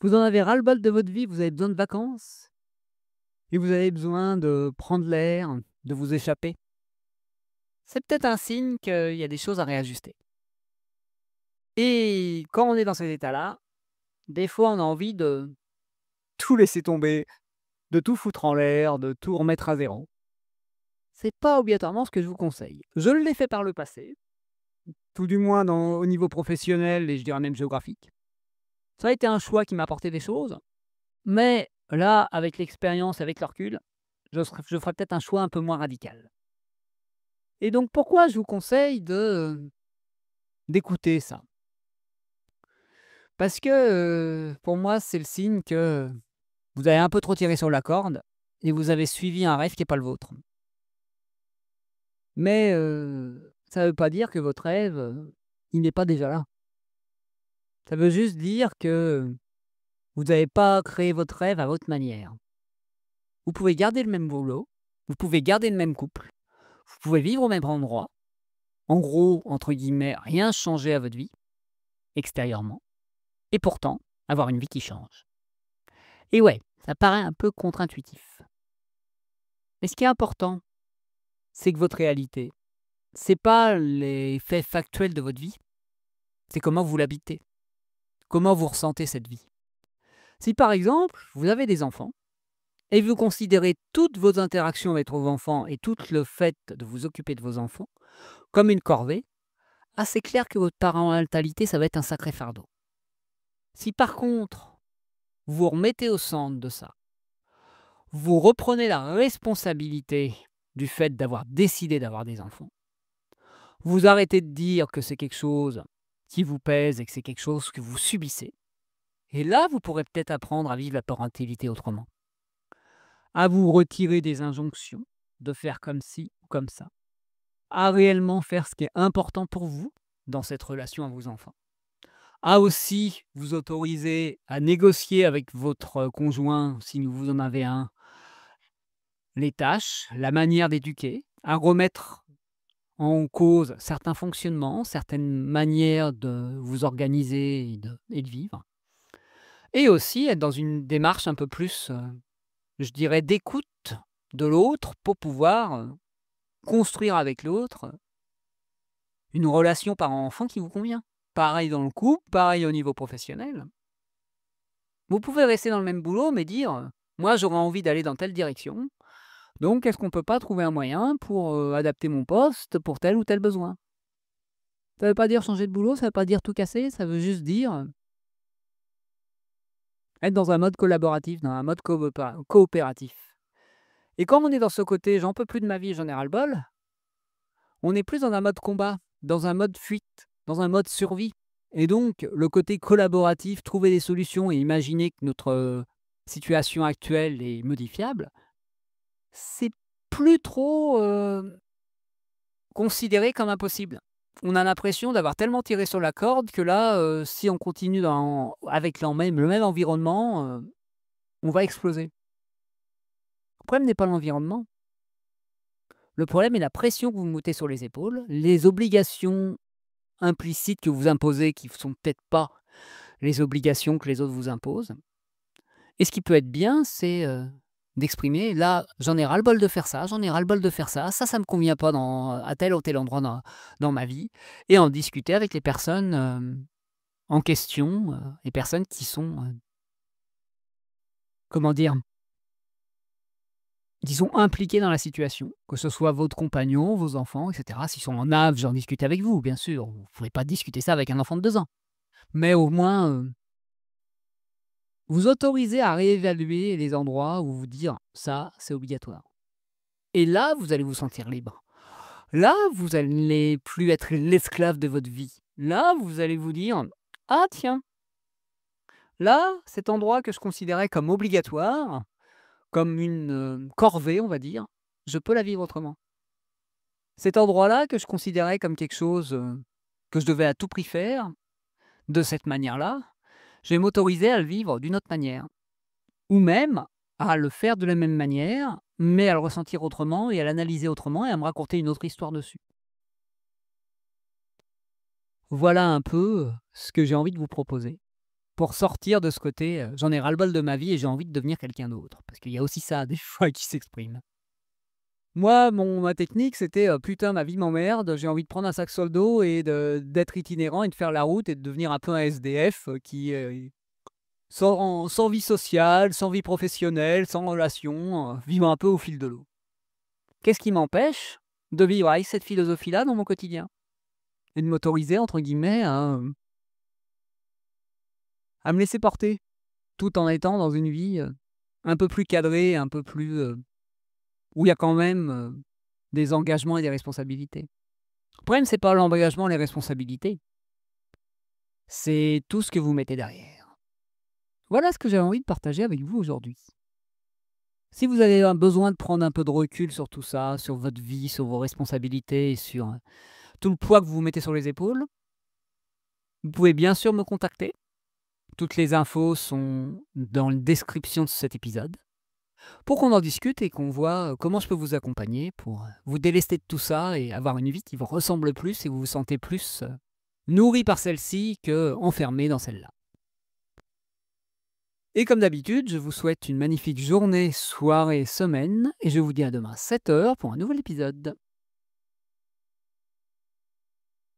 Vous en avez ras-le-bol de votre vie, vous avez besoin de vacances et vous avez besoin de prendre l'air, de vous échapper. C'est peut-être un signe qu'il y a des choses à réajuster. Et quand on est dans cet état-là, des fois, on a envie de tout laisser tomber, de tout foutre en l'air, de tout remettre à zéro. C'est pas obligatoirement ce que je vous conseille. Je l'ai fait par le passé, tout du moins au niveau professionnel et je dirais même géographique. Ça a été un choix qui m'a apporté des choses, mais là, avec l'expérience, avec le recul, je ferai peut-être un choix un peu moins radical. Et donc pourquoi je vous conseille d'écouter ça? Parce que, pour moi, c'est le signe que vous avez un peu trop tiré sur la corde et vous avez suivi un rêve qui est pas le vôtre. Mais, ça ne veut pas dire que votre rêve, il n'est pas déjà là. Ça veut juste dire que vous n'avez pas créé votre rêve à votre manière. Vous pouvez garder le même boulot, vous pouvez garder le même couple, vous pouvez vivre au même endroit. En gros, entre guillemets, rien changer à votre vie, extérieurement, et pourtant avoir une vie qui change. Et ouais, ça paraît un peu contre-intuitif. Mais ce qui est important, c'est que votre réalité, c'est pas les faits factuels de votre vie, c'est comment vous l'habitez, comment vous ressentez cette vie. Si par exemple, vous avez des enfants, et vous considérez toutes vos interactions avec vos enfants et tout le fait de vous occuper de vos enfants comme une corvée, c'est clair que votre parentalité, ça va être un sacré fardeau. Si par contre, vous vous remettez au centre de ça, vous reprenez la responsabilité du fait d'avoir décidé d'avoir des enfants, vous arrêtez de dire que c'est quelque chose qui vous pèse et que c'est quelque chose que vous subissez, et là, vous pourrez peut-être apprendre à vivre la parentalité autrement, à vous retirer des injonctions de faire comme ci ou comme ça, à réellement faire ce qui est important pour vous dans cette relation à vos enfants, à aussi vous autoriser à négocier avec votre conjoint, si vous en avez un, les tâches, la manière d'éduquer, à remettre en cause certains fonctionnements, certaines manières de vous organiser et de vivre. Et aussi être dans une démarche un peu plus, je dirais, d'écoute de l'autre pour pouvoir construire avec l'autre une relation parent-enfant qui vous convient. Pareil dans le couple, pareil au niveau professionnel. Vous pouvez rester dans le même boulot, mais dire moi j'aurais envie d'aller dans telle direction. Donc, est-ce qu'on ne peut pas trouver un moyen pour adapter mon poste pour tel ou tel besoin? Ça ne veut pas dire changer de boulot, ça ne veut pas dire tout casser, ça veut juste dire être dans un mode collaboratif, dans un mode coopératif. Et quand on est dans ce côté j'en peux plus de ma vie, j'en ai ras-le-bol, on est plus dans un mode combat, dans un mode fuite, dans un mode survie. Et donc, le côté collaboratif, trouver des solutions et imaginer que notre situation actuelle est modifiable, c'est plus trop considéré comme impossible. On a l'impression d'avoir tellement tiré sur la corde que là, si on continue avec le même environnement, on va exploser. Le problème n'est pas l'environnement. Le problème est la pression que vous mettez sur les épaules, les obligations implicites que vous imposez qui ne sont peut-être pas les obligations que les autres vous imposent. Et ce qui peut être bien, c'est d'exprimer, là, j'en ai ras-le-bol de faire ça, j'en ai ras-le-bol de faire ça, ça me convient pas à tel ou tel endroit dans ma vie, et en discuter avec les personnes en question, les personnes qui sont, comment dire, disons impliquées dans la situation, que ce soit votre compagnon, vos enfants, etc. S'ils sont en âge, j'en discute avec vous, bien sûr. Vous ne pourrez pas discuter ça avec un enfant de 2 ans. Mais au moins, vous autorisez à réévaluer les endroits où vous dire ça, c'est obligatoire. Et là, vous allez vous sentir libre. Là, vous n'allez plus être l'esclave de votre vie. Là, vous allez vous dire ah tiens, là, cet endroit que je considérais comme obligatoire, comme une corvée, on va dire, je peux la vivre autrement. Cet endroit-là que je considérais comme quelque chose que je devais à tout prix faire, de cette manière-là, je vais m'autoriser à le vivre d'une autre manière. Ou même à le faire de la même manière, mais à le ressentir autrement et à l'analyser autrement et à me raconter une autre histoire dessus. Voilà un peu ce que j'ai envie de vous proposer. pour sortir de ce côté, j'en ai ras-le-bol de ma vie et j'ai envie de devenir quelqu'un d'autre. Parce qu'il y a aussi ça des fois qui s'exprime. Moi, ma technique, c'était, «Putain, ma vie m'emmerde, j'ai envie de prendre un sac sur le dos et d'être itinérant et de faire la route et de devenir un peu un SDF, qui, sans vie sociale, sans vie professionnelle, sans relation, vivant un peu au fil de l'eau». Qu'est-ce qui m'empêche de vivre avec cette philosophie-là dans mon quotidien? Et de m'autoriser entre guillemets à me laisser porter, tout en étant dans une vie, un peu plus cadrée, un peu plus, où il y a quand même, des engagements et des responsabilités. Le problème, c'est pas l'engagement, les responsabilités, c'est tout ce que vous mettez derrière. Voilà ce que j'avais envie de partager avec vous aujourd'hui. Si vous avez un besoin de prendre un peu de recul sur tout ça, sur votre vie, sur vos responsabilités et sur, tout le poids que vous vous mettez sur les épaules, vous pouvez bien sûr me contacter. Toutes les infos sont dans la description de cet épisode, pour qu'on en discute et qu'on voit, comment je peux vous accompagner pour, vous délester de tout ça et avoir une vie qui vous ressemble plus et vous vous sentez plus, nourri par celle-ci qu'enfermé dans celle-là. Et comme d'habitude, je vous souhaite une magnifique journée, soirée, semaine et je vous dis à demain 7h pour un nouvel épisode.